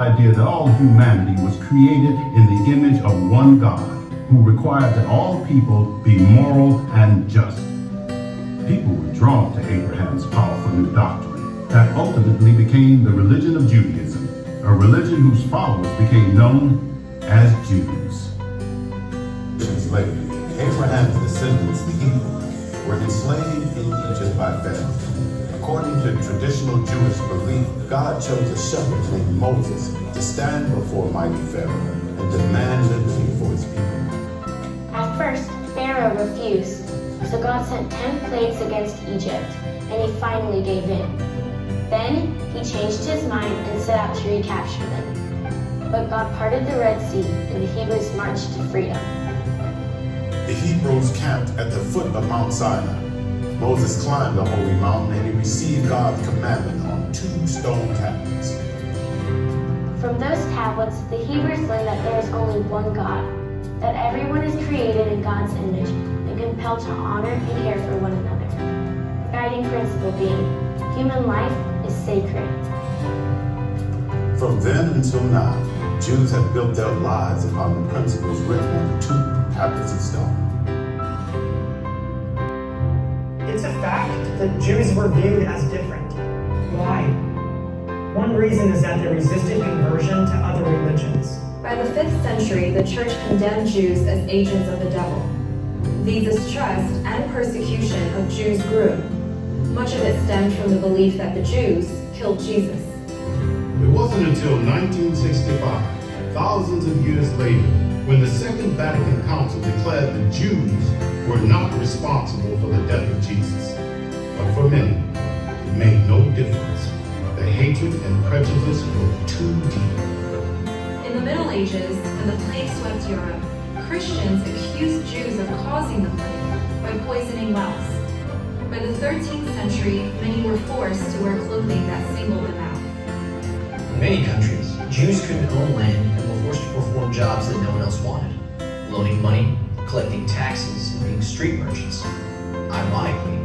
idea that all humanity was created in the image of one God, who required that all people be moral and just. People were drawn to Abraham's powerful new doctrine that ultimately became the religion of Judaism, a religion whose followers became known as Jews. Later, Abraham's descendants, the Hebrews, were enslaved in Egypt by Pharaoh. According to traditional Jewish belief, God chose a shepherd named Moses to stand before mighty Pharaoh and demand liberty for his people. At first, Pharaoh refused, so God sent 10 plagues against Egypt, and he finally gave in. Then, he changed his mind and set out to recapture them. But God parted the Red Sea, and the Hebrews marched to freedom. The Hebrews camped at the foot of Mount Sinai. Moses climbed the holy mountain and he received God's commandment on 2 stone tablets. From those tablets, the Hebrews learned that there is only one God, that everyone is created in God's image and compelled to honor and care for one another. The guiding principle being, human life is sacred. From then until now, Jews have built their lives upon the principles written on 2 tablets of stone. It's a fact that Jews were viewed as different. Why? One reason is that they resisted conversion to other religions. By the 5th century, the church condemned Jews as agents of the devil. The distrust and persecution of Jews grew. Much of it stemmed from the belief that the Jews killed Jesus. It wasn't until 1965, thousands of years later, when the Second Vatican Council declared the Jews were not responsible for the death of Jesus. But for many, it made no difference. The hatred and prejudice were too deep. In the Middle Ages, when the plague swept Europe, Christians accused Jews of causing the plague by poisoning wells. By the 13th century, many were forced to wear clothing that singled them out. In many countries, Jews couldn't own land and were forced to perform jobs that no one else wanted, loaning money, collecting taxes, and being street merchants. Ironically,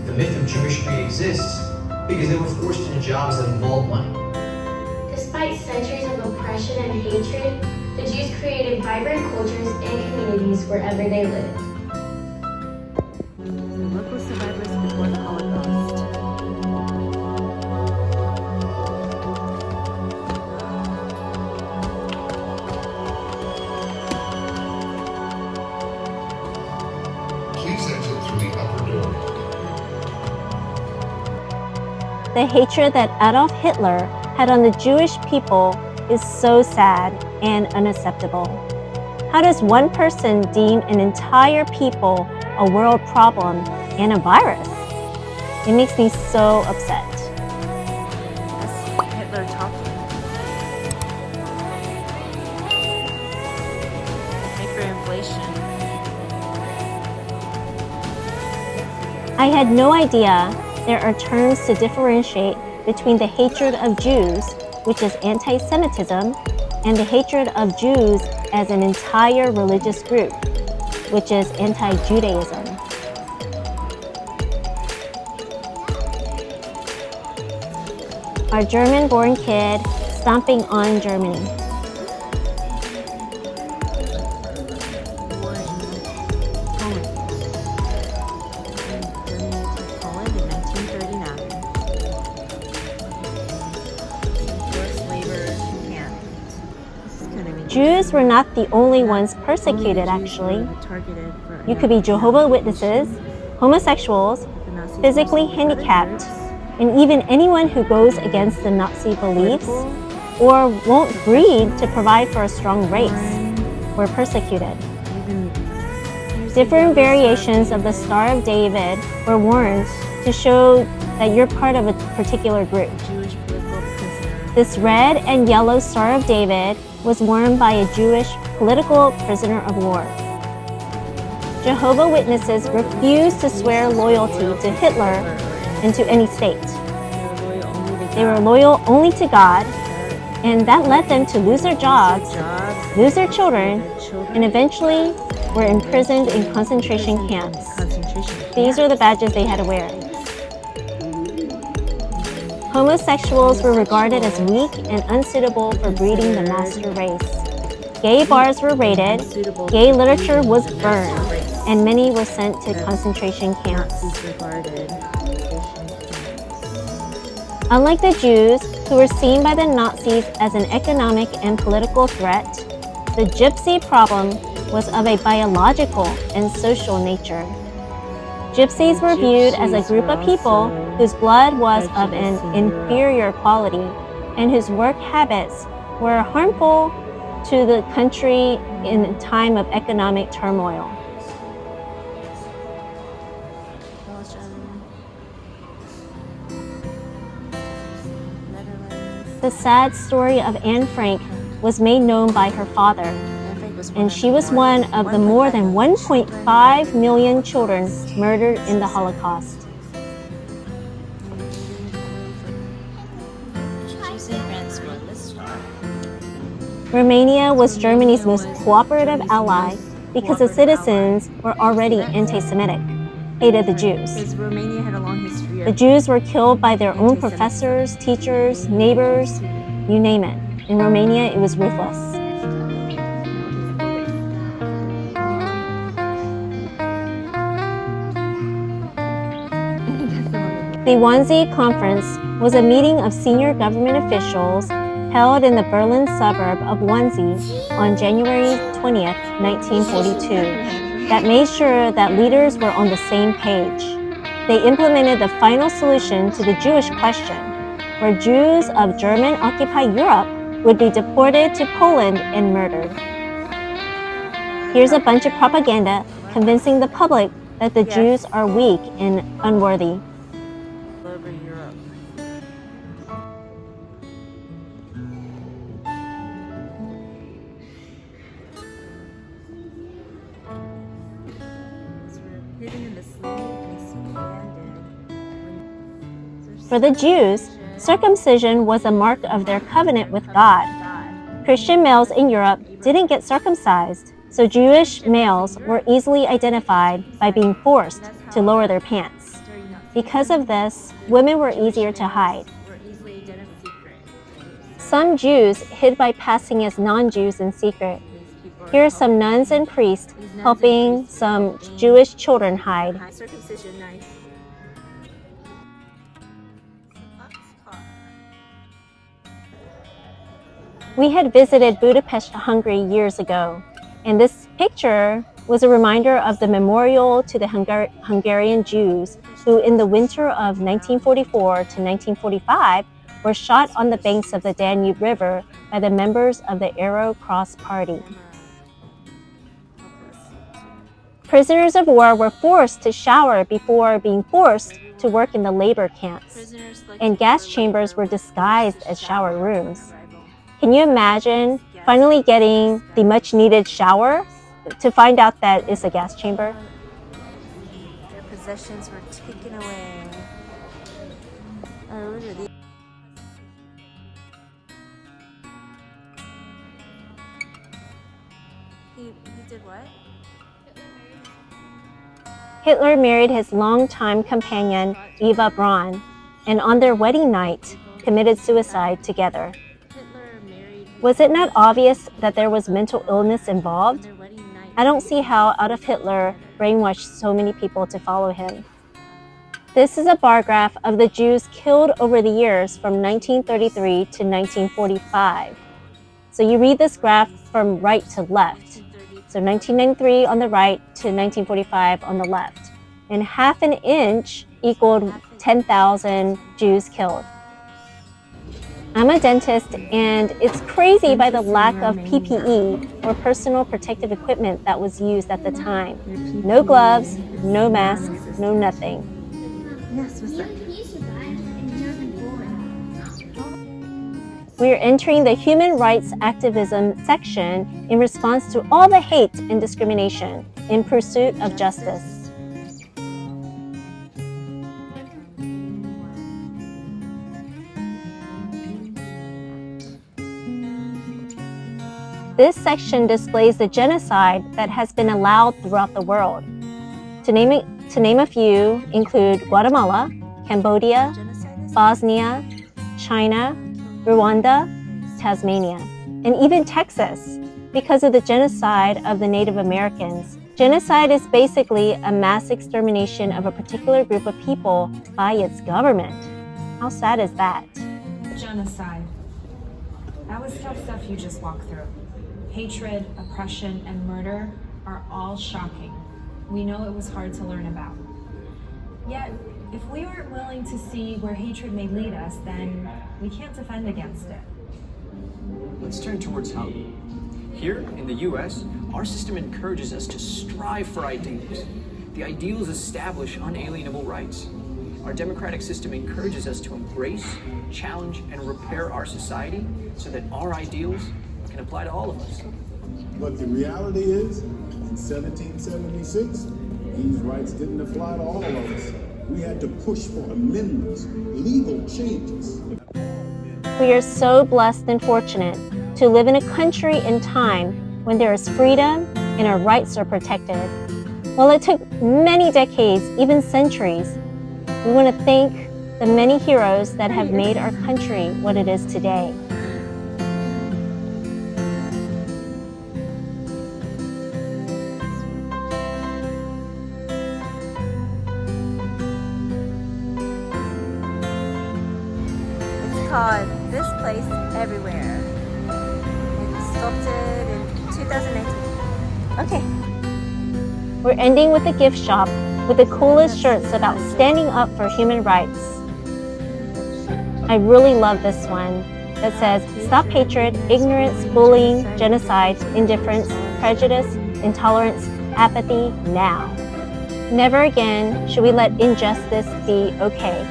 the myth of Jewish greed exists because they were forced into jobs that involved money. Despite centuries of oppression and hatred, the Jews created vibrant cultures and communities wherever they lived. Local survivors before the Holocaust. Please exit through the upper door. The hatred that Adolf Hitler had on the Jewish people is so sad and unacceptable. How does one person deem an entire people a world problem and a virus? It makes me so upset. That's Hitler talking. Hyperinflation. I had no idea there are terms to differentiate between the hatred of Jews, which is anti-Semitism, and the hatred of Jews as an entire religious group, which is anti-Judaism. Our German-born kid stomping on Germany. Jews were not the only ones persecuted, actually. You could be Jehovah's Witnesses, homosexuals, physically handicapped, and even anyone who goes against the Nazi beliefs or won't breed to provide for a strong race were persecuted. Different variations of the Star of David were worn to show that you're part of a particular group. This red and yellow Star of David was worn by a Jewish political prisoner of war. Jehovah's Witnesses refused to swear loyalty to Hitler and to any state. They were loyal only to God, and that led them to lose their jobs, lose their children, and eventually were imprisoned in concentration camps. These are the badges they had to wear. Homosexuals were regarded as weak and unsuitable for breeding the master race. Gay bars were raided, gay literature was burned, and many were sent to concentration camps. Unlike the Jews, who were seen by the Nazis as an economic and political threat, the gypsy problem was of a biological and social nature. Gypsies were viewed as a group of people whose blood was of an inferior quality and whose work habits were harmful to the country in a time of economic turmoil. The sad story of Anne Frank was made known by her father, and she was one of the more than 1.5 million children murdered in the Holocaust. Romania was Germany's most cooperative ally because the citizens were already anti-Semitic, hated the Jews. Romania had a long history The Jews were killed by their own professors, teachers, neighbors, you name it. In Romania, it was ruthless. The Wannsee Conference was a meeting of senior government officials held in the Berlin suburb of Wannsee on January 20th, 1942, that made sure that leaders were on the same page. They implemented the final solution to the Jewish question, where Jews of German-occupied Europe would be deported to Poland and murdered. Here's a bunch of propaganda convincing the public that the Jews are weak and unworthy. over Europe. For the Jews, circumcision was a mark of their covenant with God. Christian males in Europe didn't get circumcised, so Jewish males were easily identified by being forced to lower their pants. Because of this, women were easier to hide. Some Jews hid by passing as non-Jews in secret. Here are some nuns and priests helping some Jewish children hide. Circumcision knife. We had visited Budapest, Hungary years ago, and this picture was a reminder of the memorial to the Hungarian Jews who, in the winter of 1944 to 1945, were shot on the banks of the Danube River by the members of the Arrow Cross Party. Prisoners of war were forced to shower before being forced to work in the labor camps, and gas chambers were disguised as shower rooms. Can you imagine finally getting the much-needed shower to find out that it's a gas chamber? Their possessions were taken away. He did what? Hitler married his longtime companion, Eva Braun, and on their wedding night, committed suicide together. Was it not obvious that there was mental illness involved? I don't see how Adolf Hitler brainwashed so many people to follow him. This is a bar graph of the Jews killed over the years from 1933 to 1945. So you read this graph from right to left. So 1993 on the right to 1945 on the left. And half an inch equaled 10,000 Jews killed. I'm a dentist, and it's crazy by the lack of PPE, or personal protective equipment, that was used at the time. No gloves, no masks, no nothing. Yes, what's that? We are entering the human rights activism section in response to all the hate and discrimination in pursuit of justice. This section displays the genocide that has been allowed throughout the world. To name a few include Guatemala, Cambodia, Bosnia, China, Rwanda, Tasmania, and even Texas because of the genocide of the Native Americans. Genocide is basically a mass extermination of a particular group of people by its government. How sad is that? Genocide. That was tough stuff you just walked through. Hatred, oppression, and murder are all shocking. We know it was hard to learn about. Yet, if we aren't willing to see where hatred may lead us, then we can't defend against it. Let's turn towards home. Here in the US, our system encourages us to strive for ideals. The ideals establish unalienable rights. Our democratic system encourages us to embrace, challenge, and repair our society so that our ideals can apply to all of us. But the reality is, in 1776, these rights didn't apply to all of us. We had to push for amendments, legal changes. We are so blessed and fortunate to live in a country and time when there is freedom and our rights are protected. While it took many decades, even centuries, we want to thank the many heroes that have made our country what it is today. It's called This Place Everywhere. It's sculpted in 2019. Okay. We're ending with a gift shop with the coolest shirts about standing up for human rights. I really love this one that says, "Stop hatred, ignorance, bullying, genocide, indifference, prejudice, intolerance, apathy now. Never again should we let injustice be okay."